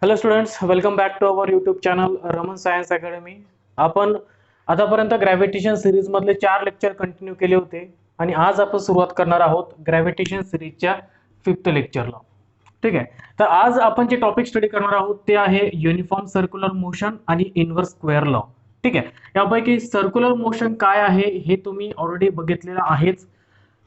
Hello students, welcome back to our YouTube channel Raman science academy. आपण आतापर्यंत gravitation series मधले 4 lecture continue केले होते आणि आज आपण सुरुवात करणार आहोत ग्रॅव्हिटेशन सिरीजच्या 5th लेक्चरला. ठीक आहे. तर आज आपण जे टॉपिक स्टडी करणार आहोत ते आहे युनिफॉर्म सर्क्युलर मोशन आणि इनव्हर्स स्क्वेअर लॉ. ठीक आहे. यापैकी सर्क्युलर मोशन काय आहे हे तुम्ही ऑलरेडी बघितलेलं आहेच.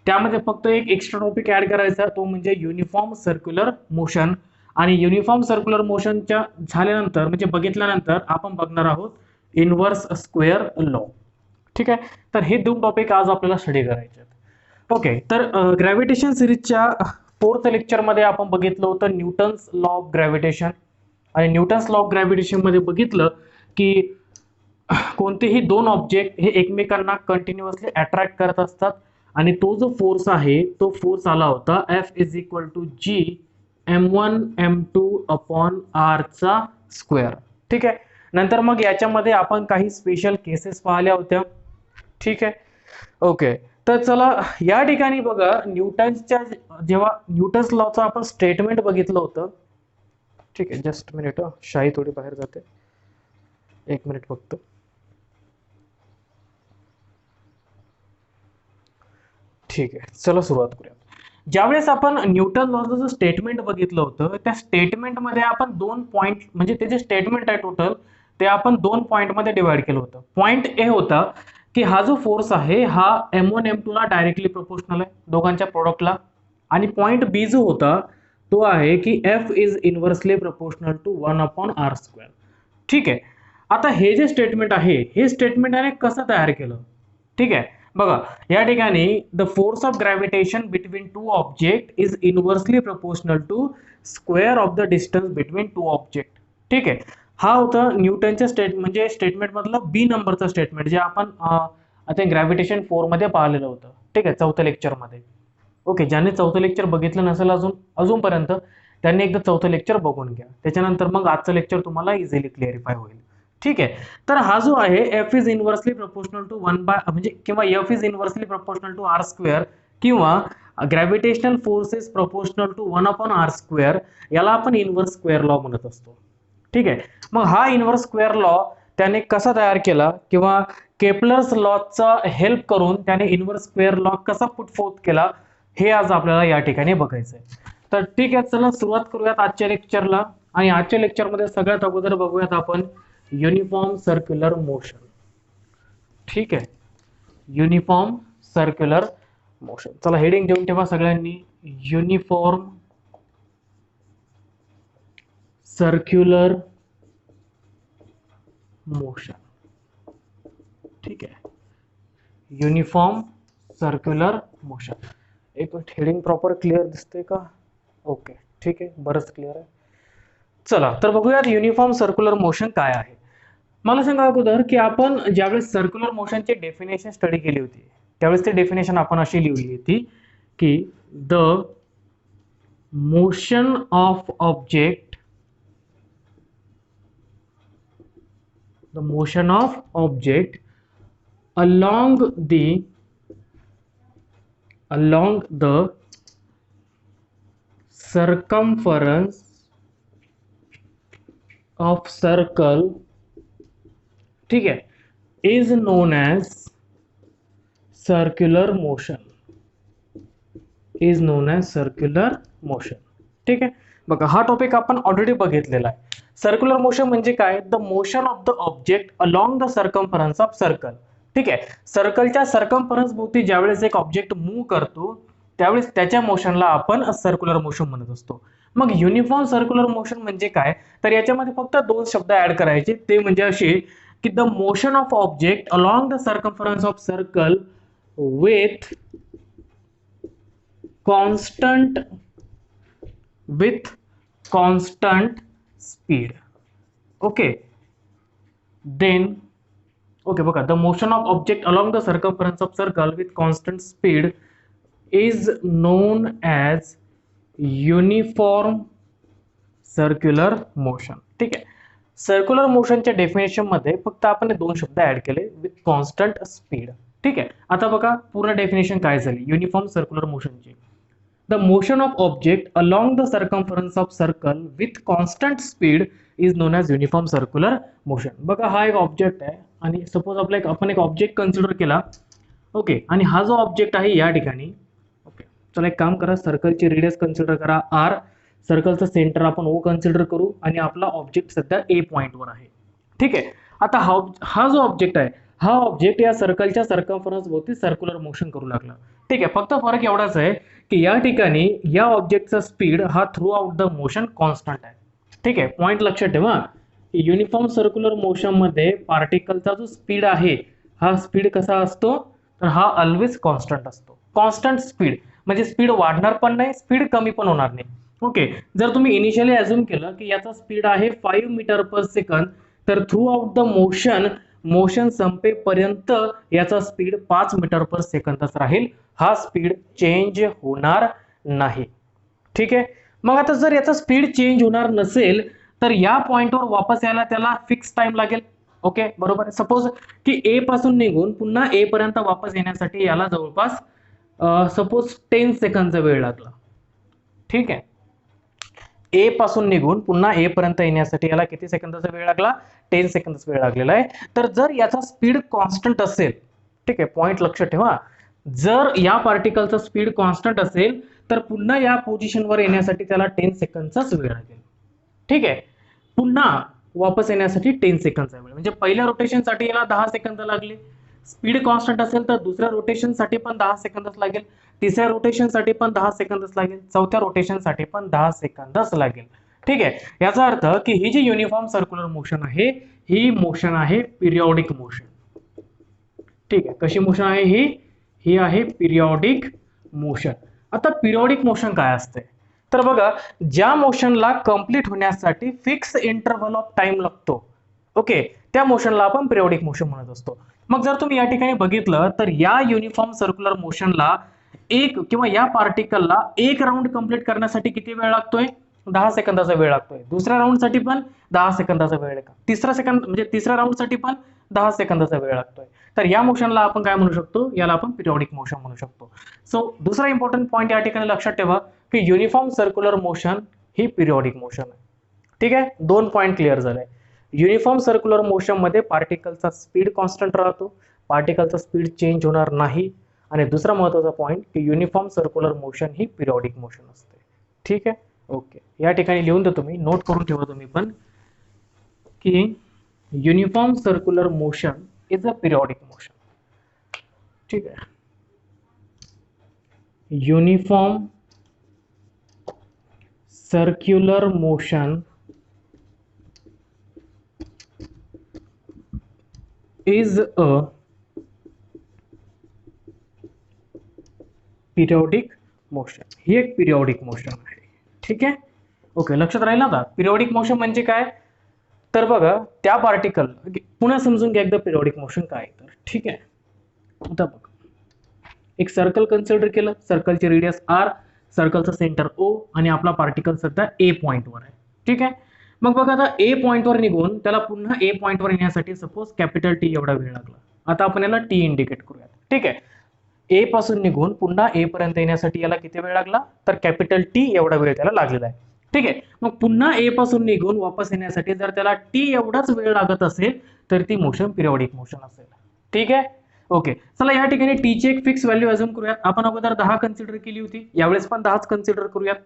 त्यामध्ये फक्त एक एक्स्ट्रा टॉपिक ऍड करायचा, तो म्हणजे युनिफॉर्म सर्क्युलर मोशन. आणि युनिफॉर्म सर्क्युलर मोशनच्या झाल्यानंतर म्हणजे बघितल्यानंतर आपण बघणार आहोत इनव्हर्स स्क्वेअर लॉ. ठीक आहे. तर हे दोन टॉपिक आज आपल्याला स्टडी करायचे आहेत. ओके. तर ग्रॅव्हिटेशन सिरीजच्या 4th लेक्चरमध्ये आपण बघितलं होतं न्यूटन्स लॉ ऑफ ग्रॅव्हिटेशन. आणि न्यूटन्स लॉ ऑफ ग्रॅव्हिटेशन मध्ये बघितलं की कोणतेही दोन ऑब्जेक्ट हे एकमेकांना कंटिन्युअसली अट्रॅक्ट करत असतात आणि तो जो फोर्स आहे तो फोर्स आला होता F is equal to G m1 m2 upon r चा स्क्वेअर. ठीक आहे. नंतर मग याच्यामध्ये आपण काही स्पेशल केसेस पाहिल्या होत्या. ठीक आहे. ओके. तर चला या ठिकाणी बघा, न्यूटन्सच्या जेव्हा न्यूटन्स लॉचं आपण स्टेटमेंट बघितलं होतं. ठीक आहे, जस्ट मिनिट, शाई थोडी बाहेर जाते, एक मिनिट फक्त. ठीक आहे, चला सुरुवात करूया. ज्यावेळेस आपण न्यूटन लॉचं जो स्टेटमेंट बघितलं होतं त्या स्टेटमेंटमध्ये आपण दोन पॉइंट म्हणजे ते जे स्टेटमेंट आहे टोटल ते आपण दोन पॉइंटमध्ये डिवाइड केलं होतं. पॉइंट ए होता की हा जो फोर्स आहे हा m1 m2 ला डायरेक्टली प्रोपोर्शनल आहे, दोघांच्या प्रोडक्टला. आणि पॉइंट बी जो होता तो आहे की F is inversely proportional to 1 upon r square. ठीक आहे. आता हे जे स्टेटमेंट आहे हे स्टेटमेंट आहे कसं तयार केलं. ठीक आहे. बघा या ठिकाणी the force of gravitation between two object is inversely proportional to square of the distance between two object. ठीक आहे. हा होता न्यूटनच्या म्हणजे स्टेटमेंट मधलं बी नंबरचं स्टेटमेंट जे आपण आता ग्रॅव्हिटेशन 4 मध्ये पाहिलेलं होतं. ठीक आहे, 4थ्या लेक्चर मध्ये. ओके. ज्यांनी 4थं लेक्चर बघितलं नसेल अजूनपर्यंत त्यांनी एकदा 4थं लेक्चर बघून घ्या, त्याच्यानंतर मग आजचं लेक्चर तुम्हाला इझिली क्लिअरिफाय होईल. ठीक आहे. तर हा जो आहे F is inversely proportional to 1 by म्हणजे किंवा F is inversely proportional to r square किंवा gravitational force is proportional to 1 upon r square, याला आपण इनव्हर्स स्क्वेअर लॉ म्हणत असतो. ठीक आहे. मग हा इनव्हर्स स्क्वेअर लॉ त्याने कसा तयार केला किंवा केपलर्स लॉचा हेल्प करून त्याने इनव्हर्स स्क्वेअर लॉ कसा पुट फोर्थ केला हे आज आपल्याला या ठिकाणी बघायचं आहे. तर ठीक आहे, चला सुरुवात करूयात आजच्या लेक्चरला. आणि आजच्या लेक्चरमध्ये सगळ्यात अगोदर बघूयात आपण युनिफॉर्म सर्क्युलर मोशन. ठीक आहे, युनिफॉर्म सर्क्युलर मोशन. चला हेडिंग देऊन ठेवा सगळ्यांनी, युनिफॉर्म सर्क्युलर मोशन. ठीक आहे, युनिफॉर्म सर्क्युलर मोशन. एक मिनिट, हेडिंग प्रॉपर क्लिअर दिसते का? ओके, ठीक आहे, बरंच क्लिअर आहे. चला तर बघूयात युनिफॉर्म सर्क्युलर मोशन काय आहे. मला सांगा अगोदर की आपण ज्यावेळेस सर्क्युलर मोशनची डेफिनेशन स्टडी केली होती त्यावेळेस ती डेफिनेशन आपण अशी लिहिली होती की the motion of object along the circumference of circle, ठीक है, is known as circular motion. ठीक आहे. बघा हा टॉपिक आपण ऑलरेडी बघितलेला आहे. सर्क्युलर मोशन म्हणजे काय? The motion of the object along the circumference of circle. ठीक आहे. सर्कलच्या सर्कम्फरन्स भोवती ज्यावेळेस एक ऑब्जेक्ट मूव्ह करतो त्यावेळेस त्याच्या मोशनला आपण सर्क्युलर मोशन म्हणत असतो. मग युनिफॉर्म सर्क्युलर मोशन म्हणजे काय? तर याच्यामध्ये फक्त दोन शब्द ऍड करायचे, ते म्हणजे असे की the motion of object along the circumference of circle with constant speed. Okay, then okay बघा, the motion of object along the circumference of circle with constant speed is known as uniform circular motion. ठीक आहे. Circular मोशनच्या definition मध्ये फक्त आपण दोन शब्द add केले, with constant speed. ठीक आहे. आता बघा पूर्ण डेफिनेशन काय झाली युनिफॉर्म सर्क्युलर मोशनची. The motion of object along the circumference of circle with constant speed is known as uniform circular motion. बघा हा एक ऑब्जेक्ट आहे आणि सपोज आपण एक ऑब्जेक्ट कन्सिडर केला. ओके, आणि हा जो ऑब्जेक्ट आहे या ठिकाणी, ओके चला एक काम करा, सर्कलची रेडियस कन्सिडर करा आर, सर्कलचं सेंटर आपण ओ कन्सिडर करू आणि आपला ऑब्जेक्ट सध्या ए पॉइंटवर आहे. ठीक आहे, आता हा जो ऑब्जेक्ट आहे, हा ऑब्जेक्ट या सर्कलच्या सर्कम्फरन्स भोवती सर्क्युलर मोशन करू लागला. ठीक आहे, फक्त फरक एवढाच आहे की या ठिकाणी या ऑब्जेक्टचा स्पीड हा through out the motion constant आहे. ठीक आहे, पॉइंट लक्षात ठेवा, युनिफॉर्म सर्क्युलर मोशन मध्ये पार्टिकलचा जो स्पीड आहे हा स्पीड कसा असतो, तर हा ऑलवेज कॉन्स्टंट असतो. कॉन्स्टंट स्पीड म्हणजे स्पीड वाढणार पण नाही, स्पीड कमी पण होणार नाही. ओके, जर तुम्ही इनिशियली अज्युम केलं की याचा स्पीड आहे 5 मीटर पर सेकंद, तर थ्रू आउट द मोशन संपेपर्यंत याचा स्पीड 5 मीटर पर सेकंदच राहील, हा स्पीड चेंज होणार नाही. ठीक आहे, मग आता जर याचा स्पीड चेंज होणार नसेल तर या पॉइंटवर वापस यायला त्याला फिक्स टाइम लागेल. ओके बरोबर, सपोज की ए पासून निघून पुन्हा ए पर्यंत वापस येण्यासाठी याला जवळपास सपोज 10 सेकंदचा वेळ लागला. ठीक आहे, ए पासून निघून पुन्हा ए पर्यंत येण्यासाठी याला किती सेकंदाचा वेळ लागला, 10 सेकंदाचा वेळ लागलेला आहे. तर जर याचा स्पीड कॉन्स्टंट असेल, ठीक आहे पॉइंट लक्षात ठेवा, जर या पार्टिकलचा स्पीड कॉन्स्टंट असेल तर पुन्हा या पोझिशनवर येण्यासाठी त्याला 10 सेकंदचाच वेळ लागेल. ठीक आहे, पुन्हा वापस येण्यासाठी 10 सेकंदचा वेळ, म्हणजे पहिल्या रोटेशनसाठी याला 10 सेकंद लागले. स्पीड कॉन्स्टंट असेल तर दुसऱ्या रोटेशनसाठी पण 10 सेकंदच लागेल, तिसऱ्या रोटेशनसाठी पण 10 सेकंदच लागेल, चौथ्या रोटेशनसाठी पण 10 सेकंदच लागेल. ठीक आहे, याचा अर्थ की ही जी युनिफॉर्म सर्क्युलर मोशन आहे ही मोशन आहे पिरियॉडिक मोशन. ठीक आहे, कशी मोशन आहे ही आहे पिरियॉडिक मोशन. आता पिरियॉडिक मोशन काय असते, तर बघा ज्या मोशनला कंप्लीट होण्यासाठी फिक्स इंटरव्हल ऑफ टाइम लागतो, ओके त्या मोशनला आपण पिरियॉडिक मोशन म्हणत असतो. मग जर तुम्ही या ठिकाणी बघितलं तर या युनिफॉर्म सर्क्युलर मोशनला एक किंवा या पार्टिकलला एक राऊंड कंप्लीट करण्यासाठी किती वेळ लागतोय, 10 सेकंदाचा वेळ लागतोय. दुसऱ्या राऊंड साठी पण 10 सेकंदाचा वेळ लागतो, तिसऱ्या राऊंड साठी पण 10 सेकंदाचा वेळ लागतोय. तर या मोशनला आपण काय म्हणू शकतो, याला आपण पिरियॉडिक मोशन म्हणू शकतो. सो दुसरा इंपॉर्टंट पॉइंट या ठिकाणी लक्षात ठेवा की युनिफॉर्म सर्क्युलर मोशन ही पिरियॉडिक मोशन आहे. ठीक आहे, 2 पॉइंट क्लिअर झाले. युनिफॉर्म सर्क्युलर मोशन मध्ये पार्टिकलचा स्पीड कॉन्स्टंट राहतो, पार्टिकलचा स्पीड चेंज होणार नाही. आणि दुसरा महत्त्वाचा पॉइंट की युनिफॉर्म सर्क्युलर मोशन ही पिरियॉडिक मोशन असते. ठीक आहे, ओके या ठिकाणी लिहून देतो मी, नोट करून ठेवा तुम्ही पण की uniform circular motion is a periodic motion. ठीक आहे, uniform circular motion is a periodic motion, ही एक पिरियॉडिक मोशन आहे. ठीक आहे, ओके लक्षात राहील ना. पिरियॉडिक मोशन म्हणजे काय, तर बघा त्या पार्टिकल, पुन्हा समजून घ्या एकदा पिरियॉडिक मोशन काय तर. ठीक आहे, आता बघ एक सर्कल कन्सिडर केलं, सर्कलची रेडियस आर, सर्कलचं सेंटर ओ आणि आपला पार्टिकल सध्या ए पॉइंटवर आहे. ठीक आहे, मग बघा आता ए पॉइंटवर निघून त्याला पुन्हा ए पॉइंटवर येण्यासाठी सपोज कॅपिटल टी एवढा वेळ लागला. आता आपण याला टी इंडिकेट करूयात. ठीक आहे, ए पासून निघून पुन्हा ए पर्यंत येण्यासाठी याला किती वेळ लागला, तर कॅपिटल टी एवढा वेळ त्याला लागलेला आहे. ठीक आहे, मग पुन्हा ए पासून निघून वापस येण्यासाठी जर त्याला टी एवढाच वेळ लागत असेल तर ती मोशन पिरियॉडिक मोशन असेल. ठीक आहे, ओके चला या ठिकाणी टी ची एक फिक्स व्हॅल्यू अज्युम करूयात. आपण अगोदर 10 कन्सिडर केली होती, यावेळेस पण 10च कन्सिडर करूयात.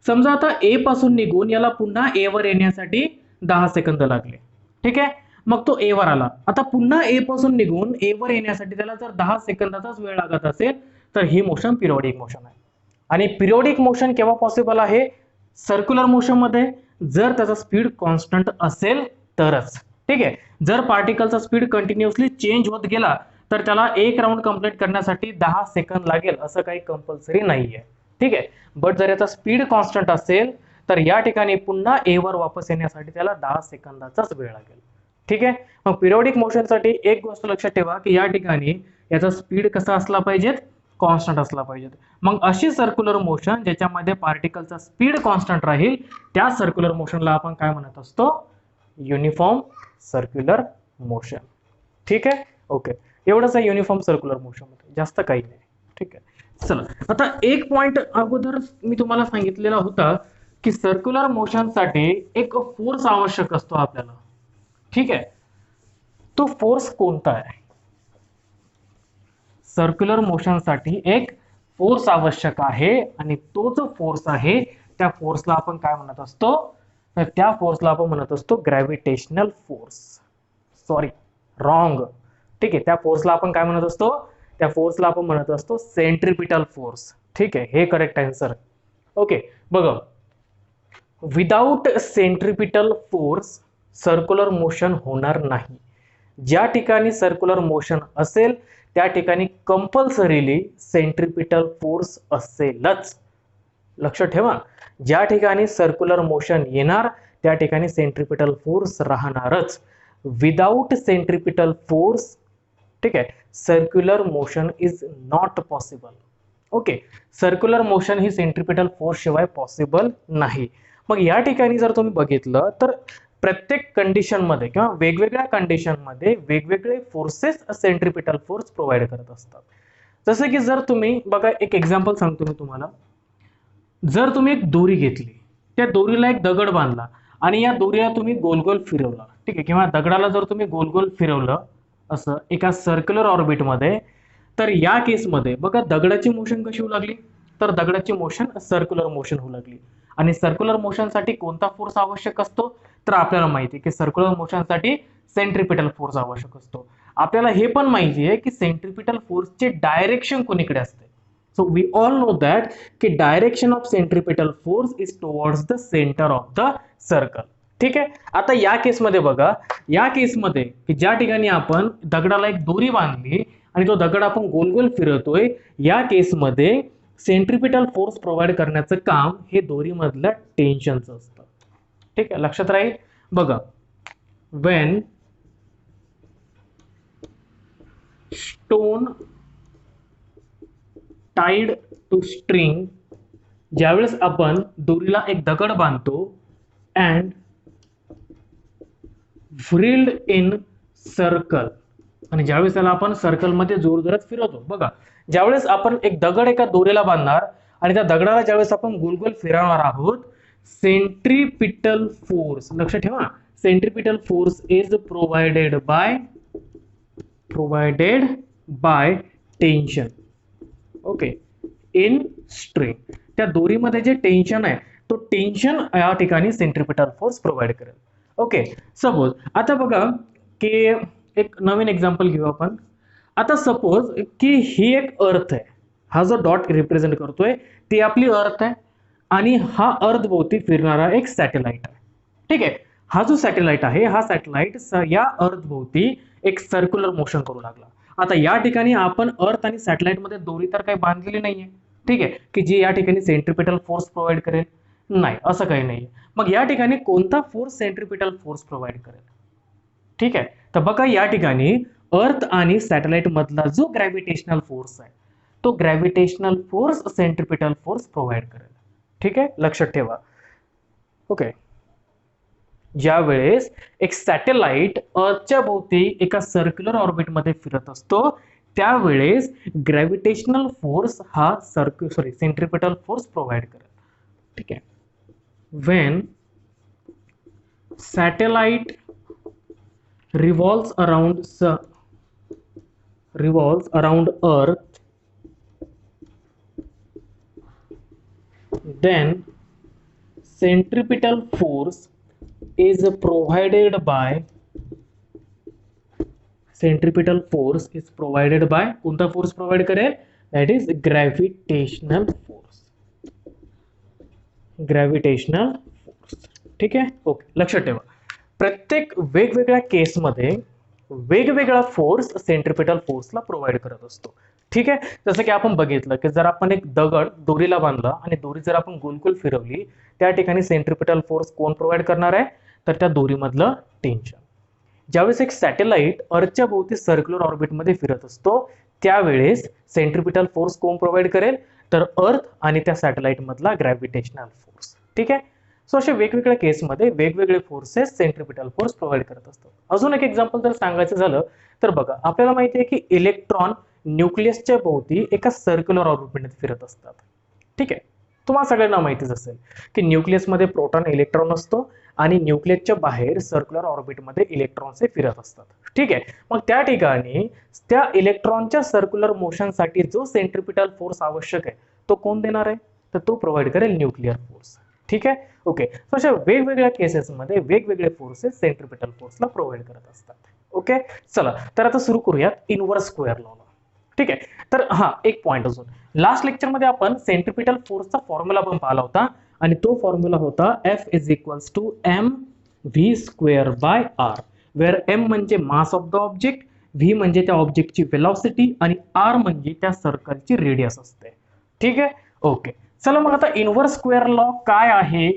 समजा आता ए पासून निघून याला पुन्हा ए वर येण्यासाठी 10 सेकंद लागले. ठीक आहे, मग तो ए वर आला. आता पुन्हा ए पासून निघून ए वर येण्यासाठी त्याला जर 10 सेकंदाचाच वेळ लागत असेल तर ही मोशन पिरियॉडिक मोशन आहे. आणि पिरियॉडिक मोशन केव्हा पॉसिबल आहे, सर्क्युलर मोशन मध्ये जर त्याचा स्पीड कॉन्स्टंट असेल तरच. ठीक आहे, जर पार्टिकलचा स्पीड कंटिन्युअसली चेंज होत गेला तर त्याला एक राऊंड कंप्लीट करण्यासाठी 10 सेकंद लागेल असं काही कंपल्सरी नाहीये. ठीक आहे, बट जर याचा स्पीड कॉन्स्टंट असेल तर या ठिकाणी पुन्हा ए वर वापस येण्यासाठी त्याला 10 सेकंदाचाच वेळ लागेल. ठीक आहे, मग पिरियॉडिक मोशनसाठी एक गोष्ट लक्षात ठेवा की या ठिकाणी याचा स्पीड कसा असला पाहिजे, कॉन्स्टंट असला पाहिजे. मग अशी सर्क्युलर मोशन ज्याच्यामध्ये पार्टिकलचा स्पीड कॉन्स्टंट राहील त्या सर्क्युलर मोशनला आपण काय म्हणत असतो, युनिफॉर्म सर्क्युलर मोशन. ठीक आहे, ओके एवढंच आहे युनिफॉर्म सर्क्युलर मोशन मध्ये, जास्त काही नाही. ठीक आहे. चला आता एक पॉइंट अगोदर मी तुम्हाला सांगितलेला होता की सर्क्युलर मोशनसाठी एक फोर्स आवश्यक असतो आपल्याला. ठीक आहे, तो फोर्स कोणता आहे? सर्क्युलर मोशनसाठी एक फोर्स आवश्यक आहे आणि तो जो फोर्स आहे त्या फोर्सला आपण काय म्हणत असतो? तर त्या फोर्सला आपण म्हणत असतो ग्रॅव्हिटेशनल फोर्स. Sorry, wrong. ठीक आहे, त्या फोर्सला आपण काय म्हणत असतो? त्या फोर्सला आपण म्हणत असतो सेंट्रिपिटल फोर्स. ठीक आहे, हे करेक्ट आन्सर. ओके, बघा, without centripetal force circular motion होणार नाही. ज्या ठिकाणी सर्क्युलर मोशन असेल त्या ठिकाणी कंपल्सरीली सेंट्रिपिटल फोर्स असेलच. लक्ष ठेवा, ज्या ठिकाणी सर्क्युलर मोशन येणार त्या ठिकाणी सेंट्रिपिटल फोर्स राहणारच. विदाउट सेंट्रिपिटल फोर्स, ठीक आहे, circular motion is not possible. Okay, circular motion he centripetal force शिवाय पॉसिबल नाही. मग या ठिकाणी जर तुम्ही बघितलं तर प्रत्येक कंडिशन मध्ये किंवा वेगवेगळ्या कंडिशन मध्ये वेगवेगळे फोर्सेस सेंट्रिपिटल फोर्स प्रोव्हाइड करत असतात. जसं की जर तुम्ही बघा, एक एक्झाम्पल सांगतो मी तुम्हाला. जर तुम्ही एक दोरी घेतली, त्या दोरीला एक दगड बांधला आणि या दोरीला तुम्ही गोल गोल फिरवला, ठीक आहे, किंवा दगडाला जर तुम्ही गोल गोल फिरवलं असं एका सर्क्युलर ऑर्बिटमध्ये, तर या केसमध्ये बघा दगडाची मोशन कशी होऊ लागली? तर दगडाची मोशन सर्क्युलर मोशन होऊ लागली. आणि सर्क्युलर मोशनसाठी कोणता फोर्स आवश्यक असतो? तर आपल्याला माहिती आहे की सर्क्युलर मोशनसाठी सेंट्रिपिटल फोर्स आवश्यक असतो. आपल्याला हे पण माहिती आहे की सेंट्रिपिटल फोर्सचे डायरेक्शन कोणीकडे असते. So we all know that की direction of centripetal force is towards the centre of the circle. ठीक आहे, आता या केसमध्ये बघा, या केसमध्ये की ज्या ठिकाणी आपण दगडाला एक दोरी बांधली आणि तो दगड आपण गोल गोल फिरवतोय, या केसमध्ये सेंट्रिपिटल फोर्स प्रोव्हाइड करण्याचं काम हे दोरीमधल्या टेन्शनचं असतं. ठीक आहे, लक्षात राहील. बघा, when stone tied to string, ज्यावेळेस आपण दोरीला एक दगड बांधतो and whirled in circle, आणि ज्यावेळेस त्याला आपण सर्कल मध्ये जोरजोरात फिरवतो. बघा, ज्यावेळेस आपण एक दगड एका दोरीला बांधणार आणि त्या दगडाला ज्यावेळेस आपण गोल गोल फिरवणार आहोत, सेंट्रिपिटल फोर्स, लक्ष ठेवा, centripetal force is provided bye tension. Okay, in string, त्या दोरीमध्ये जे टेन्शन आहे तो टेन्शन या ठिकाणी सेंट्रिपिटल फोर्स प्रोव्हाइड करेल. ओके, सपोज आता बघा की एक नवीन एक्झाम्पल घेऊ आपण. आता सपोज की ही एक अर्थ आहे, हा जो डॉट रिप्रेझेंट करतोय ती आपली अर्थ आहे आणि हा अर्थ भोवती फिरणारा एक सॅटेलाइट आहे. ठीक आहे, हा जो सॅटेलाइट आहे हा सॅटेलाइट या अर्थ भोवती एक सर्क्युलर मोशन करू लागला. आता या ठिकाणी आपण अर्थ आणि सॅटेलाइट मध्ये दोरी तर काही बांधलेली नाहीये, ठीक आहे, की जी या ठिकाणी सेंट्रिपिटल फोर्स प्रोव्हाइड करेल, नाही, असं काही नाही. मग या ठिकाणी कोणता फोर्स सेंट्रिपिटल फोर्स प्रोव्हाइड करेल? ठीक आहे, तर बघा या ठिकाणी अर्थ आणि सॅटेलाइट मधला जो ग्रॅव्हिटेशनल फोर्स आहे तो gravitational force centripetal force provide करेल. ठीक आहे, लक्षात ठेवा. ओके, ज्या वेळेस एक सॅटेलाइट अर्थच्या भोवती एका सर्क्युलर ऑर्बिटमध्ये फिरत असतो त्यावेळेस ग्रॅव्हिटेशनल फोर्स हा सेंट्रिपिटल फोर्स प्रोव्हाइड करेल. ठीक आहे, when satellite revolves around earth, then centripetal force is provided by कोणता फोर्स प्रोव्हाइड करेल? that is gravitational force. ठीक आहे, ओके, लक्षात ठेवा. प्रत्येक वेगवेगळ्या केसमध्ये वेगवेगळा फोर्स सेंट्रिपिटल फोर्सला प्रोव्हाइड करत असतो. ठीक आहे, जसं की आपण बघितलं की जर आपण एक दगड दोरीला बांधला आणि दोरी जर आपण गोल फिरवली त्या ठिकाणी सेंट्रिपिटल फोर्स कोण प्रोव्हाइड करणार आहे? तर त्या दोरीमधलं टेन्शन. ज्यावेळेस एक सॅटेलाइट अर्थच्या भोवती सर्क्युलर ऑर्बिटमध्ये फिरत असतो त्यावेळेस सेंट्रिपिटल फोर्स कोण प्रोव्हाइड करेल? तर अर्थ आणि त्या सॅटेलाइट मधला ग्रॅव्हिटेशनल फोर्स. ठीक आहे, सो अशा वेगवेगळ्या केसमध्ये वेगवेगळे फोर्सेस सेंट्रिपिटल फोर्स प्रोव्हाइड करत असतात. अजून एक एक्झाम्पल जर सांगायचं झालं तर बघा, आपल्याला माहिती आहे की इलेक्ट्रॉन न्यूक्लियसच्या भोवती एका सर्क्युलर ऑर्बिटमध्ये फिरत असतात. ठीक आहे, तुम्हाला सगळ्यांना माहितीच असेल की न्यूक्लियसमध्ये प्रोटॉन इलेक्ट्रॉन असतो आणि न्यूक्लियसच्या बाहेर सर्क्युलर ऑर्बिटमध्ये इलेक्ट्रॉन्स हे फिरत असतात. ठीक आहे, मग त्या ठिकाणी त्या इलेक्ट्रॉनच्या सर्क्युलर मोशनसाठी जो सेंट्रिपिटल फोर्स आवश्यक आहे तो कोण देणार आहे, तर तो प्रोव्हाइड करेल न्यूक्लिअर फोर्स. ठीक आहे, ओके. सो अशा वेगवेगळ्या केसेसमध्ये वेगवेगळे फोर्सेस सेंट्रिपिटल फोर्सला प्रोव्हाइड करत असतात. ओके, चला तर आता सुरू करूयात इनव्हर्स स्क्वेअर लॉ. ठीक आहे, तर हा एक पॉइंट अजून, लास्ट लेक्चरमध्ये आपण सेंट्रिपिटल फोर्सचा फॉर्म्युला पण पाहिला होता आणि तो फॉर्म्युला होता F is equals to mv square by r, where m म्हणजे mass of the object, v म्हणजे त्या ऑब्जेक्टची वेलॉसिटी आणि r म्हणजे त्या सर्कलची रेडियस असते. ठीक आहे, ओके. चला मग आता इनव्हर्स स्क्वेअर लॉ काय आहे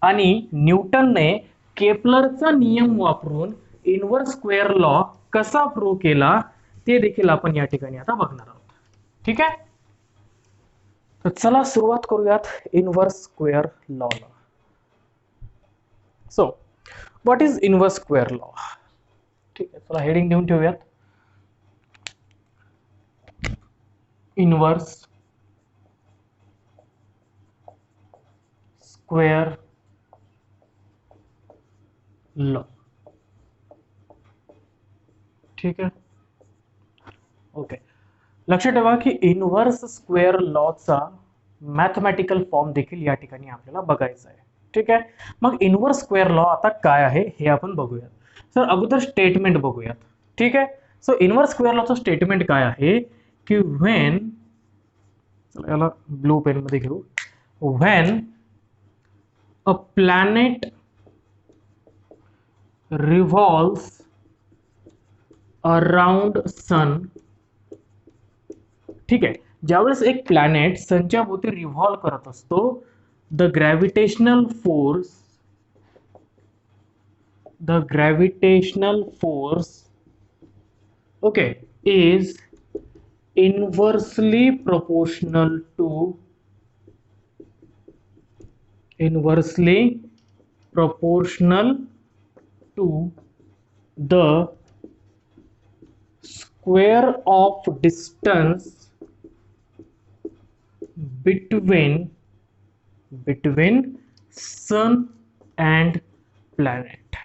आणि न्यूटनने केपलरचा नियम वापरून इनव्हर्स स्क्वेअर लॉ कसा प्रूव्ह केला ते देखील आपण या ठिकाणी आता बघणार आहोत. ठीक आहे, तर चला सुरुवात करूयात इनव्हर्स स्क्वेअर लॉ ला. So what is inverse square law? ठीक आहे, चला हेडिंग देऊन ठेवूयात, इनव्हर्स स्क्वेअर लॉ. ठीक आहे, ओके. लक्षात ठेवा की इनव्हर्स स्क्वेअर लॉचा मॅथमॅटिकल फॉर्म देखील या ठिकाणी आपल्याला बघायचा आहे. ठीक आहे, मग इनव्हर्स स्क्वेअर लॉ आता काय आहे हे आपण बघूयात. सर अगोदर स्टेटमेंट बघूयात. ठीक आहे, सो इनव्हर्स स्क्वेअर लॉचं स्टेटमेंट काय आहे की व्हेन, चला याला ब्लू पेन मध्ये घेऊ, when a planet revolves around sun. ठीक आहे, ज्यावेळेस एक प्लॅनेट सनच्या भोवती रिव्हॉल्व करत असतो, the gravitational force okay is inversely proportional to the square of distance between sun and planet.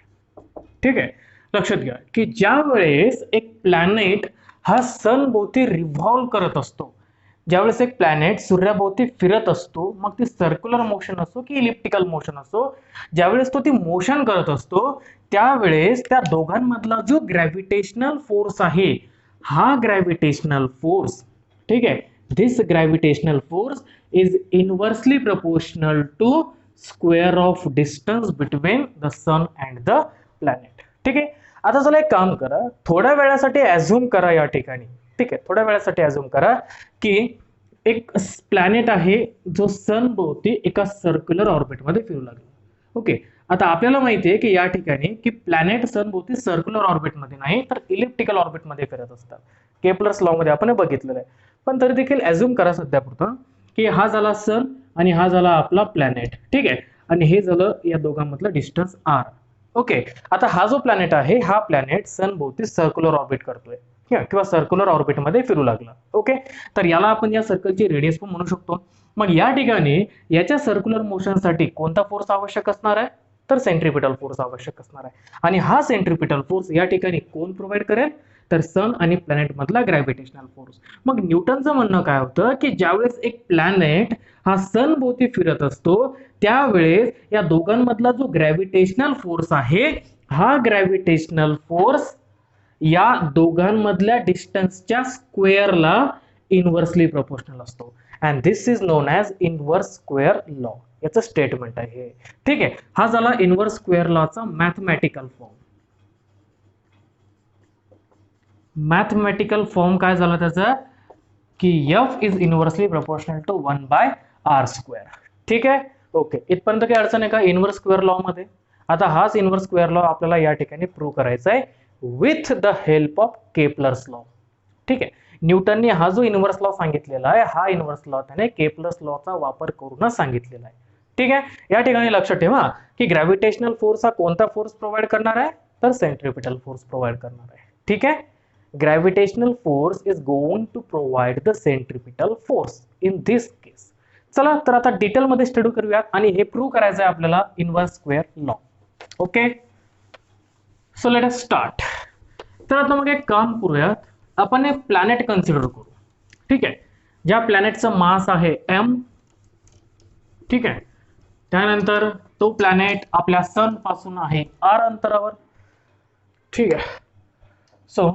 ठीक आहे, लक्षात घ्या की ज्या वेळेस एक प्लॅनेट हा सन भोवती रिव्हॉल्व करत असतो, ज्यावेळेस एक प्लॅनेट सूर्याभोवती फिरत असतो, मग ती सर्क्युलर मोशन असो की इलिप्टिकल मोशन असो, ज्यावेळेस तो ती मोशन करत असतो त्यावेळेस त्या दोघांमधला जो ग्रॅव्हिटेशनल फोर्स आहे, हा ग्रॅव्हिटेशनल फोर्स, ठीक आहे, this gravitational force is inversely proportional to square of distance between the sun and the planet. ठीक आहे, आता चला एक काम करा, थोड्या वेळासाठी अझ्युम करा या ठिकाणी. ठीक आहे, थोड्या वेळासाठी अझ्युम करा की एक प्लॅनेट आहे जो सन भोवती एका सर्क्युलर ऑर्बिटमध्ये फिरू लागला. ओके, आता आपल्याला माहिती आहे की या ठिकाणी की प्लॅनेट सन भोवती सर्क्युलर ऑर्बिटमध्ये नाही तर इलिप्टिकल ऑर्बिटमध्ये फिरत असतात. केपलर्स लॉ मध्ये आपण बघितलेलं आहे. पण तरी देखील अझ्युम करा सध्यापुरतं की हा झाला सन आणि हा झाला आपला प्लॅनेट. ठीक आहे, आणि हे झालं या दोघांमधलं डिस्टन्स r. ओके, आता हा जो प्लॅनेट आहे हा प्लॅनेट सन भोवती सर्क्युलर ऑर्बिट करतोय किंवा सर्क्युलर ऑर्बिटमध्ये फिरू लागला. ओके, तर याला आपण या सर्कलची रेडियस पण म्हणू शकतो. मग या ठिकाणी याच्या सर्क्युलर मोशनसाठी कोणता फोर्स आवश्यक असणार आहे, तर सेंट्रिपिटल फोर्स आवश्यक असणार आहे. आणि हा सेंट्रिपिटल फोर्स या ठिकाणी कोण प्रोव्हाइड करेल, तर सन आणि प्लॅनेट मधला ग्रॅव्हिटेशनल फोर्स. मग न्यूटनचं म्हणणं काय होतं की ज्यावेळेस एक प्लॅनेट हा सन भोवती फिरत असतो त्यावेळेस या दोघांमधला जो ग्रॅव्हिटेशनल फोर्स आहे, हा ग्रॅव्हिटेशनल फोर्स या दोघांमधल्या डिस्टन्सच्या स्क्वेअरला इनव्हर्सली प्रोपोर्शनल असतो. And this is known as inverse square law. याचं स्टेटमेंट आहे. ठीक आहे, हा झाला इनव्हर्स स्क्वेअर लॉचा मॅथमॅटिकल फॉर्म. मॅथमॅटिकल फॉर्म काय झाला त्याचा की F is inversely proportional to 1/r². ठीक आहे, ओके, इथपर्यंत काही अडचण आहे का इनव्हर्स स्क्वेअर लॉ मध्ये? आता हाच इनव्हर्स स्क्वेअर लॉ आपल्याला या ठिकाणी प्रूव्ह करायचा आहे with the help of Kepler's law. ठीक आहे, न्यूटनने हा जो इनव्हर्स लॉ सांगितलेला आहे, हा इनव्हर्स लॉ त्याने केपलर्स लॉचा वापर करूनच सांगितलेला आहे. ठीक आहे, या ठिकाणी लक्षात ठेवा की ग्रॅव्हिटेशनल फोर्स हा कोणता फोर्स प्रोव्हाइड करणार आहे, तर सेंट्रिपिटल फोर्स प्रोव्हाइड करणार आहे. ठीक आहे, gravitational force is going to provide the centripetal force in this case. चला तर आता डिटेल मध्ये स्टडी करूयात आणि हे प्रूव्ह करायचं आहे आपल्याला inverse square law. Okay, so let us start. तर आता मग एक काम करूयात, आपण एक प्लॅनेट कन्सिडर करू. ठीक आहे, ज्या प्लॅनेटचं मास आहे m. ठीक आहे, त्यानंतर तो प्लॅनेट आपल्या सन पासून आहे r अंतरावर. ठीक आहे, so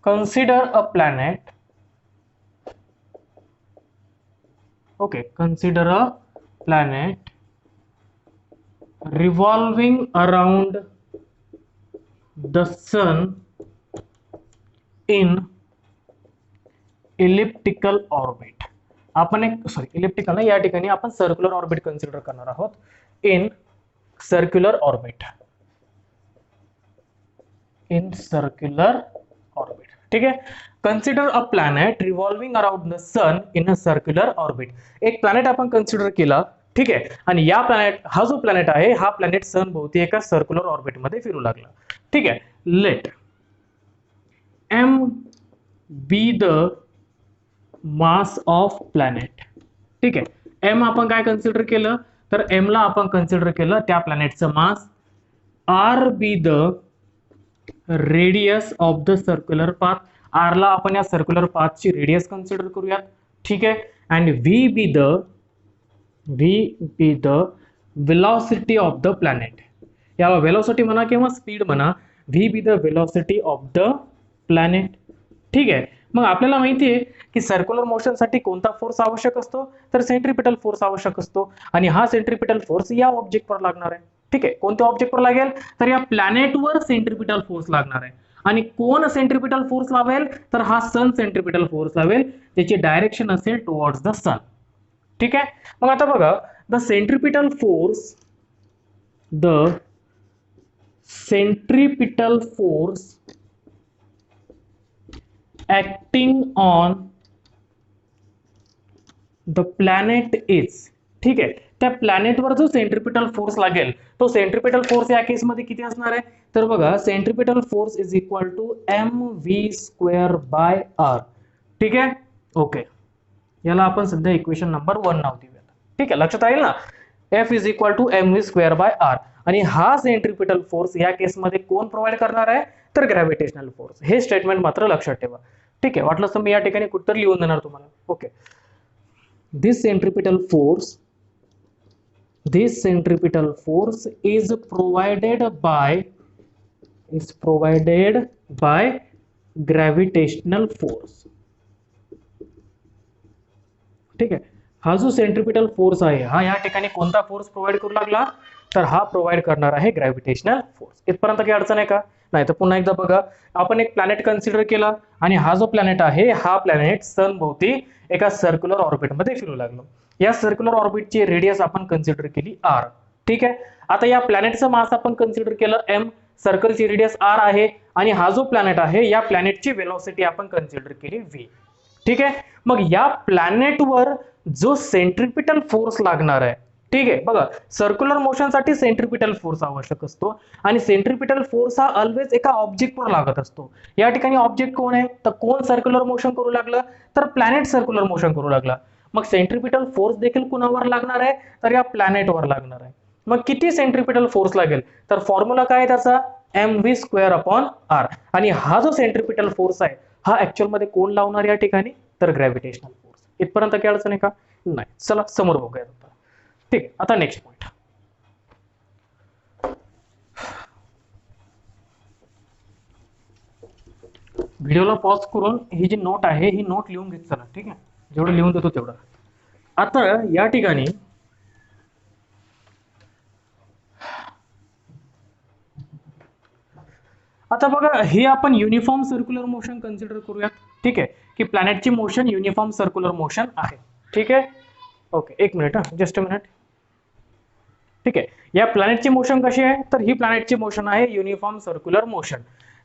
consider a planet. Okay, consider a planet revolving around the sun in elliptical orbit. आपण एक इलिप्टिकल नाही, या ठिकाणी आपण सर्क्युलर ऑर्बिट कन्सिडर करणार आहोत. In circular orbit. In circular orbit. ठीक आहे, consider a planet revolving around the sun in a circular orbit. एक प्लॅनेट आपण कन्सिडर केला. ठीक आहे, आणि या प्लॅनेट, हा जो प्लॅनेट आहे, हा प्लॅनेट सन भोवती एका सर्क्युलर ऑर्बिट मध्ये फिरू लागला. ठीक आहे, let m be the mass of planet. ठीक आहे, m आपण काय कन्सिडर केलं, तर m ला आपण कन्सिडर केलं त्या प्लॅनेटचं मास. r be the radius of the circular path. r ला आपण या सर्क्युलर पाथची रेडियस कन्सिडर करूयात. ठीक आहे, and v be the velocity of the planet. याला वेलोसिटी म्हणा किंवा स्पीड म्हणा, v be the velocity of the planet. ठीक आहे, मग आपल्याला माहिती आहे की सर्क्युलर मोशन साठी कोणता फोर्स आवश्यक असतो, तर सेंट्रिपिटल फोर्स आवश्यक असतो. आणि हा सेंट्रिपिटल फोर्स या ऑब्जेक्टवर लागणार आहे. ठीक आहे, कोणत्या ऑब्जेक्टवर लागेल, तर या प्लॅनेटवर सेंट्रिपिटल फोर्स लागणार आहे. आणि कोण सेंट्रिपिटल फोर्स लावेल, तर हा सन सेंट्रिपिटल फोर्स लावेल, त्याची डायरेक्शन असेल टुवर्ड्स द सन. ठीक आहे, मग आता बघा, the centripetal force acting on the planet is. ठीक आहे, त्या प्लॅनेटवर जो सेंट्रिपिटल फोर्स लागेल, तो सेंट्रिपिटल फोर्स या केस मध्ये किती असणार आहे, तर बघा, centripetal force is equal to mv² by r. ठीक आहे, ओके, याला आपण सध्या इक्वेशन नंबर 1 नाव देऊयात. ठीक आहे, लक्षात राहील ना, f is equal to mv² by r. आणि हा सेंट्रिपिटल फोर्स या केस मध्ये कोण प्रोव्हाइड करणार आहे, तर ग्रॅव्हिटेशनल फोर्स. हे स्टेटमेंट मात्र लक्षात ठेवा. ठीक आहे, वाटलं तर मी या ठिकाणी कुठतरी लिहून देणार तुम्हाला. Okay, this centripetal force is provided by gravitational force. ठीक आहे, हा जो सेंट्रिपिटल फोर्स आहे, हा या ठिकाणी कोणता फोर्स प्रोव्हाइड करू लागला, तर हा प्रोव्हाइड करणार आहे ग्रॅव्हिटेशनल फोर्स. इथपर्यंत काही अडचण आहे का, नाही. तर पुन्हा एकदा बघा, आपण एक प्लॅनेट कन्सिडर केला आणि हा जो प्लॅनेट आहे, हा प्लॅनेट सन भोवती एका सर्क्युलर ऑर्बिट मध्ये फिरू लागलो. या सर्क्युलर ऑर्बिटची रेडियस आपण कन्सिडर केली r. ठीक आहे, आता या प्लॅनेटचं मास आपण कन्सिडर केलं m, सर्कलची रेडियस r आहे, आणि हा जो प्लॅनेट आहे, या प्लॅनेटची वेलोसिटी आपण कन्सिडर केली v. ठीक आहे, मग या प्लॅनेटवर जो सेंट्रिपिटल फोर्स लागणार आहे, ठीक आहे, बघा, सर्क्युलर मोशन साठी सेंट्रिपिटल फोर्स आवश्यक असतो, आणि सेंट्रिपिटल फोर्स हा ऑलवेज एका ऑब्जेक्टवर लागत असतो. या ठिकाणी ऑब्जेक्ट कोण आहे, तर कोण सर्क्युलर मोशन करू लागलं, तर प्लॅनेट सर्क्युलर मोशन करू लागला. मग सेंट्रिपिटल फोर्स देखील कुणावर लागणार आहे, तर या प्लॅनेटवर लागणार आहे. मग किती सेंट्रिपिटल फोर्स लागेल, तर फॉर्म्युला काय आहे त्याचा, mv²/r. आणि हा जो सेंट्रिपिटल फोर्स आहे, हा ऍक्च्युअल मध्ये कोण लावणार या ठिकाणी, तर ग्रॅव्हिटेशनल फोर्स. इथपर्यंत काय अडचण आहे का, नाही. चला समोर बघूया. ठीक, आता नेक्स्ट पॉइंट. व्हिडिओला पॉज करून ही जी नोट आहे, ही नोट लिहून घेत चला. ठीक आहे, जेवढं लिहून देतो तेवढं. आता या ठिकाणी आता बघा, हे आपण युनिफॉर्म सर्क्युलर मोशन कन्सिडर करूयात. ठीक आहे, की प्लॅनेटची मोशन युनिफॉर्म सर्क्युलर मोशन आहे. ठीक आहे, ओके, एक मिनिट, जस्ट अ मिनिट. ठीक आहे, या प्लॅनेटची मोशन कशी आहे, तर ही प्लॅनेटची मोशन आहे युनिफॉर्म सर्क्युलर मोशन.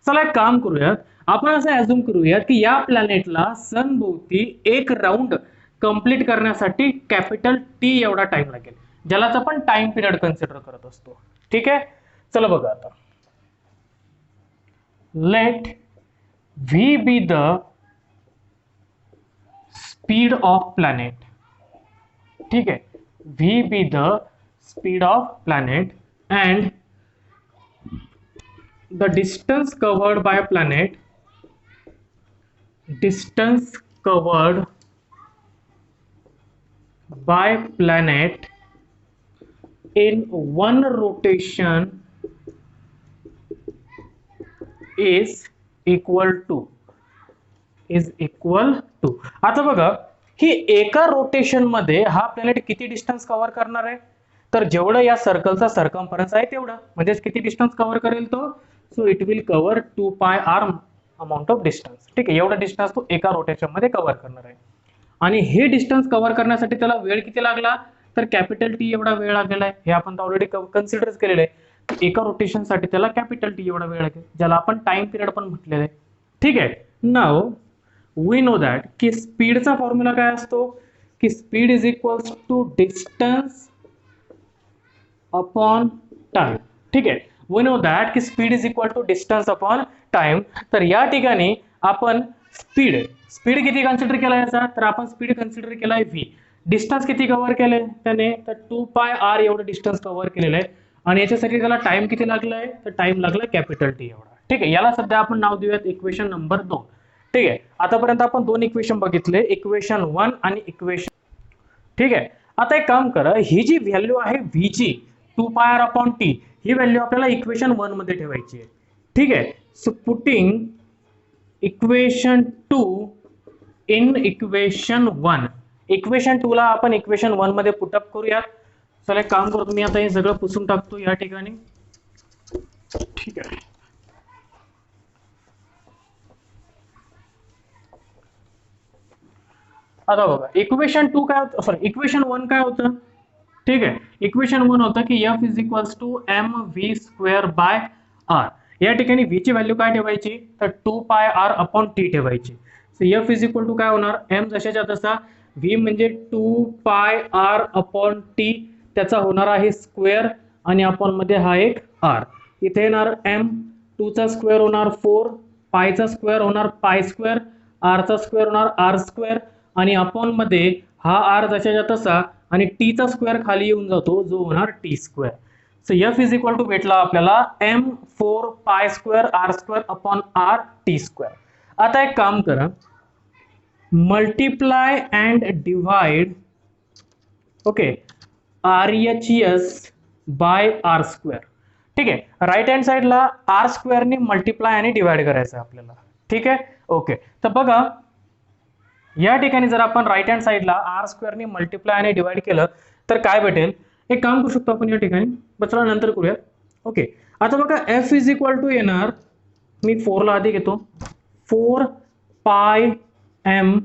चला एक काम करूयात, आपण असं ऍझ्युम करूयात की या प्लॅनेटला सन भोवती एक राऊंड कंप्लीट करण्यासाठी कॅपिटल T एवढा टाइम लागेल, ज्यालाच आपण टाइम पिरियड कन्सिडर करत असतो. ठीक आहे, चला बघा, आता late v be the speed of planet. ठीक है, v be the speed of planet and the distance covered by planet in one rotation is equal to आता बघा की एका रोटेशन मध्ये हा प्लॅनेट किती डिस्टन्स कव्हर करणार आहे, तर जेवढं या सर्कलचा सर्कम्फरन्स आहे तेवढं, म्हणजे किती डिस्टन्स कव्हर करेल तो, so it will cover 2πr amount of distance. ठीक आहे, एवढा डिस्टन्स तो एका रोटेशन मध्ये कव्हर करणार आहे. आणि हे डिस्टन्स कव्हर करण्यासाठी त्याला वेळ किती लागला, तर कॅपिटल टी एवढा वेळ लागलेला आहे. हे आपण ऑलरेडी कन्सिडर केलेलं आहे. एका रोटेशन साठी त्याला कॅपिटल टी एवढा वेळ लागेल, ज्याला आपण टाइम पिरियड पण म्हटलेलं आहे. ठीक आहे, नाउ वी नो दॅट की स्पीडचा फॉर्म्युला काय असतो, की speed is equals to distance upon time. ठीक आहे, वी नो दॅट की speed is equal to distance upon time. तर या ठिकाणी आपण स्पीड किती कन्सिडर केला याचा, तर आपण स्पीड कन्सिडर केलाय v. डिस्टन्स किती कव्हर केले त्याने, तर 2πr एवढं डिस्टन्स कव्हर केलेलं आहे. आणि याच्यासाठी त्याला टाइम किती लागलाय, तर टाइम लागला कॅपिटल टी एवढा. ठीक आहे, याला सध्या आपण नाव देऊयात इक्वेशन नंबर 2. ठीक आहे, आतापर्यंत आपण दोन इक्वेशन बघितले, इक्वेशन 1 आणि इक्वेशन. ठीक आहे, आता एक काम करा, ही जी व्हॅल्यू आहे v ची 2πr अपॉन टी, ही व्हॅल्यू आपल्याला इक्वेशन 1 मध्ये ठेवायची आहे. ठीक आहे, so putting equation 2 in equation 1. Equation 2 ला आपण इक्वेशन 1 मध्ये पुटअप करूयात. चला एक काम करतो, मी आता हे सगळं पुसून टाकतो या ठिकाणी. ठीक आहे, आता बघा इक्वेशन 2 काय होतं, सॉरी इक्वेशन 1 काय होतं. ठीक आहे, इक्वेशन 1 होतं की f is equals to mv square by r. या ठिकाणी v ची व्हॅल्यू काय ठेवायची, तर 2πr अपॉन टी ठेवायची. So f is equal to काय होणार, m जशाच्या तसा, v म्हणजे 2πr अपॉन टी, त्याचा होणार आहे स्क्वेअर, आणि अपॉन मध्ये हा एक r. इथे येणार m, 2 चा स्क्वेअर होणार 4, पाय चा स्क्वेअर होणार पाय स्क्वेअर, r चा स्क्वेअर होणार r स्क्वेअर, आणि अपॉन मध्ये हा r जशाच्या तसा, आणि t चा स्क्वेअर खाली येऊन जातो, जो होणार t square. So f is equal to भेटला आपल्याला m4 pi square r square upon r t square. आता एक काम करा, multiply and divide okay RHS by r square. ठीक आहे, राईट हँड साइडला r स्क्वेअरने मल्टिप्लाय आणि डिवाइड करायचं आपल्याला. ठीक आहे, ओके. तर बघा या ठिकाणी जर आपण राईट हँड साइडला r स्क्वेअरने मल्टिप्लाय आणि डिवाइड केलं तर काय भेटेल, एक काम करू शकतो आपण या ठिकाणी, चला नंतर करूया. ओके, आता बघा f इज इक्वल टू येणार, मी 4 ला आधी घेतो, 4πm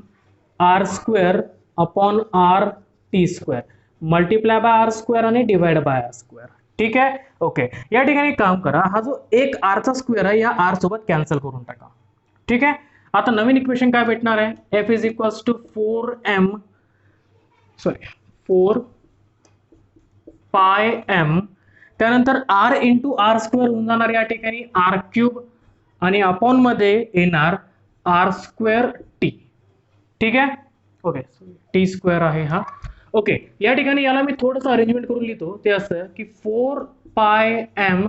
r square upon r t square multiply by r square आणि डिवाइड बाय r स्क्वेअर. ठीक आहे, ओके. या ठिकाणी काम करा, हा जो एक r चा स्क्वेअर आहे या r सोबत कॅन्सल करून टाका. ठीक आहे, आता नवीन इक्वेशन काय भेटणार आहे, f is equals to 4πm, त्यानंतर r इंटू r स्क्वेअर होऊन जाणार या ठिकाणी r क्यूब, आणि अपॉन मध्ये येणार r स्क्वेअर टी. ठीक आहे, ओके, टी स्क्वेअर आहे हा. ओके, या ठिकाणी याला मी थोडंसं अरेंजमेंट करून लिहितो, ते असं की 4πm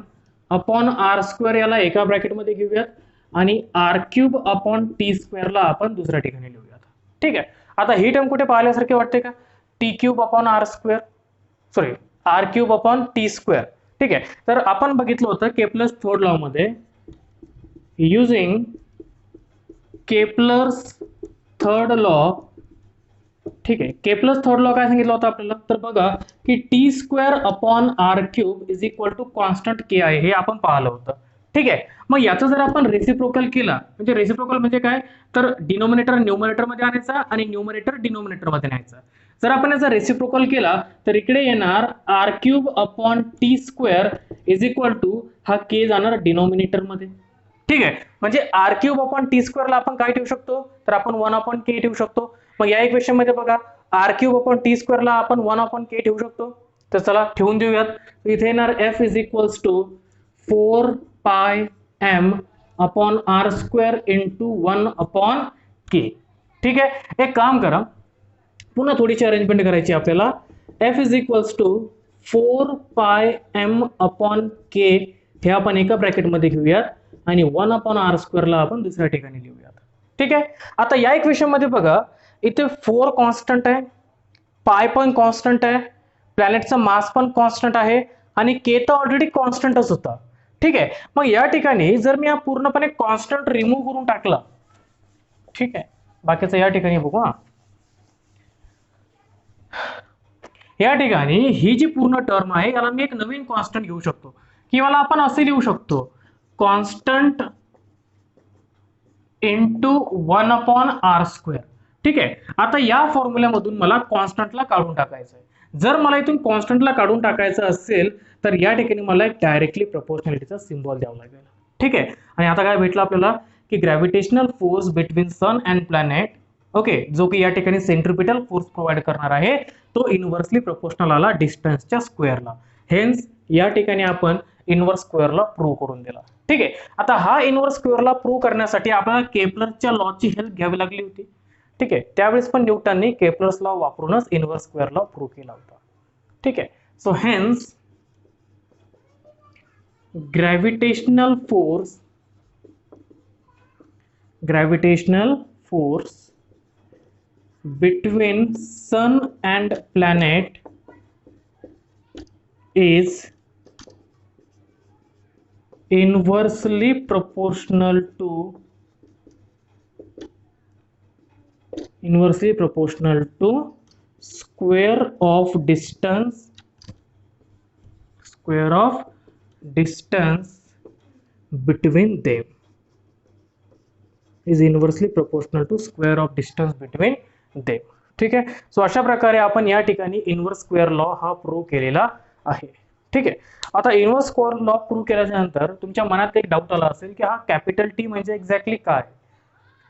अपॉन r स्क्वेअर याला एका ब्रॅकेटमध्ये घेऊयात, आणि r क्यूब अपॉन टी स्क्वेअरला आपण दुसऱ्या ठिकाणी लिहूयात. ठीक आहे, आता ही टर्म कुठे पाहिल्यासारखे वाटते का, T cube upon r square, sorry r cube upon T square. ठीक आहे, तर आपण बघितलं होतं केप्लर्स थर्ड लॉ मध्ये, युजिंग केप्लर्स थर्ड लॉ. ठीक आहे, केप्लर्स थर्ड लॉ काय सांगितलं होतं आपल्याला, तर बघा की T square upon r cube is equal to constant k आहे, हे आपण पाहिलं होतं. ठीक आहे, मग याचं जर आपण रेसिप्रोकल केला, म्हणजे रेसिप्रोकल म्हणजे काय, तर डिनोमिनेटर न्यूमरेटर मध्ये आणायचा आणि न्यूमरेटर डिनोमिनेटर मध्ये न्यायचा. जर आपण याचा रेसिप्रोकल केला तर इकडे येणार r cube upon T square is equal to हा k जाणार डिनोमिनेटर मध्ये. ठीक आहे, म्हणजे r क्यूब अपॉन टी स्क्वेअरला आपण काय ठेवू शकतो, तर आपण 1 अपॉन k ठेवू शकतो. मग या इक्वेशन मध्ये बघा r क्यूब अपॉन टी स्क्वेअरला आपण 1 अपॉन k ठेवू शकतो, तर चला ठेवून देऊयात. इथे येणार f is equals to 4πm upon R square into 1/k. ठीक आहे, एक काम करा, पुन्हा थोडीशी अरेंजमेंट करायची आपल्याला. F is equals to 4πm/k हे आपण एका ब्रॅकेटमध्ये घेऊयात आणि 1/r² ला आपण दुसऱ्या ठिकाणी लिहूयात. ठीक आहे, आता या इक्वेशन मध्ये बघा, इथे 4 कॉन्स्टंट आहे, पाय पण कॉन्स्टंट आहे, प्लॅनेटचा मास पण कॉन्स्टंट आहे आणि के तर ऑलरेडी कॉन्स्टंटच होता. ठीक आहे, मग या ठिकाणी जर मी हा पूर्णपणे कॉन्स्टंट रिमूव्ह करून टाकला, ठीक आहे, बाकीचं या ठिकाणी बघू. या ठिकाणी ही जी पूर्ण टर्म आहे याला मी एक नवीन कॉन्स्टंट घेऊ शकतो, किंवा आपण असे लिहू शकतो, कॉन्स्टंट इंटू 1/r². ठीक आहे, आता या फॉर्म्युल्यामधून मला कॉन्स्टंटला काढून टाकायचं आहे. जर मला इथून कॉन्स्टंटला काढून टाकायचं असेल तर या ठिकाणी मला एक डायरेक्टली प्रपोर्शनॅलिटीचा सिम्बॉल द्यावा लागेल. ठीक आहे, आणि आता काय भेटलं आपल्याला की gravitational force between sun and planet, okay, जो की या ठिकाणी सेंट्रिपिटल फोर्स प्रोव्हाइड करणार आहे, तो इनव्हर्सली प्रोपोर्शनल आला डिस्टन्सच्या स्क्वेअरला. हेन्स या ठिकाणी आपण इनव्हर्स स्क्वेअरला प्रूव्ह करून दिला. ठीक आहे, आता हा इनव्हर्स स्क्वेअरला प्रूव्ह करण्यासाठी आपल्याला केपलरच्या लॉची हेल्प घ्यावी लागली होती. ठीक आहे, त्यावेळेस पण न्यूटनने केपलर्स लॉ वापरूनच इनव्हर्स स्क्वेअर लॉ प्रूव्ह केला होता. ठीक आहे, so hence gravitational force between sun and planet is inversely proportional to square of distance between them, is inversely proportional to square of distance between them. ठीक आहे, so अशा प्रकारे आपण या ठिकाणी इनव्हर्स स्क्वेअर लॉ हा प्रूव्ह केलेला आहे. ठीक आहे, आता इनव्हर्स स्क्वेअर लॉ प्रूव्ह केल्याच्या नंतर तुमच्या मनात एक डाऊट आला असेल की हा कॅपिटल टी म्हणजे एक्झॅक्टली काय.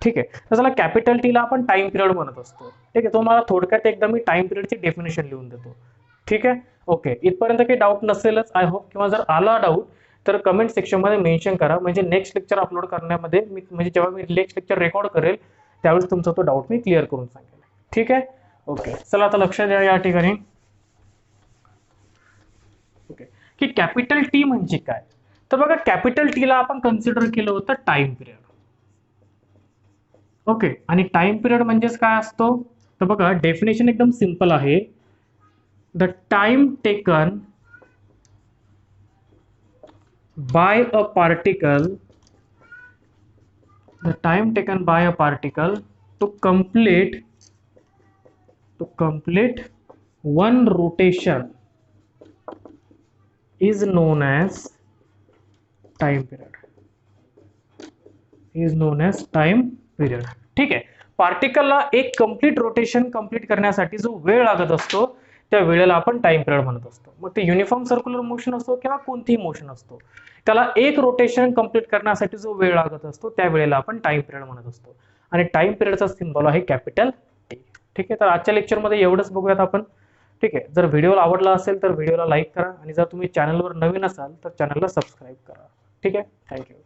ठीक आहे, तर चला कॅपिटल टी ला आपण टाइम पिरियड म्हणत असतो. ठीक आहे, तो मला थोडक्यात एकदा मी टाइम पिरियडची डेफिनेशन लिहून देतो. ठीक आहे, ओके, इथपर्यंत काही डाऊट नसेलच आय होप, किंवा जर आला डाऊट तर कमेंट सेक्शन मध्ये मेन्शन करा, म्हणजे नेक्स्ट लेक्चर अपलोड करण्यामध्ये म्हणजे जेव्हा मी नेक्स्ट लेक्चर रेकॉर्ड करेल त्यावेळेस तुमचा तो डाऊट मी क्लिअर करून सांगेल. ठीक आहे, ओके, चला आता लक्ष द्या या ठिकाणी. ओके, की कॅपिटल टी म्हणजे काय, तर बघा कॅपिटल टी ला आपण कन्सिडर केलं होतं टाइम पिरियड. ओके, आणि टाइम पिरियड म्हणजेच काय असतो, तर बघा डेफिनेशन एकदम सिंपल आहे. The time taken by a particle to complete one rotation is known as time period. ठीक आहे, पार्टिकलला एक कंप्लीट रोटेशन कंप्लीट करण्यासाठी जो वेळ लागत असतो त्या वेळेला आपण टाइम पिरियड म्हणत असतो. मग ते युनिफॉर्म सर्क्युलर मोशन असतो किंवा कोणतीही मोशन असतो, त्याला एक रोटेशन कंप्लीट करण्यासाठी जो वेळ लागत असतो त्या वेळेला आपण टाइम पिरियड म्हणत असतो. आणि टाइम पिरियडचा सिम्बॉल आहे कॅपिटल टी. ठीक आहे, तर आजच्या लेक्चरमध्ये एवढंच बघूयात आपण. ठीक आहे, जर व्हिडिओ आवडला असेल तर व्हिडिओला लाईक करा, आणि जर तुम्ही चॅनलवर नवीन असाल तर चॅनलला सबस्क्राईब करा. ठीक आहे, थँक्यू.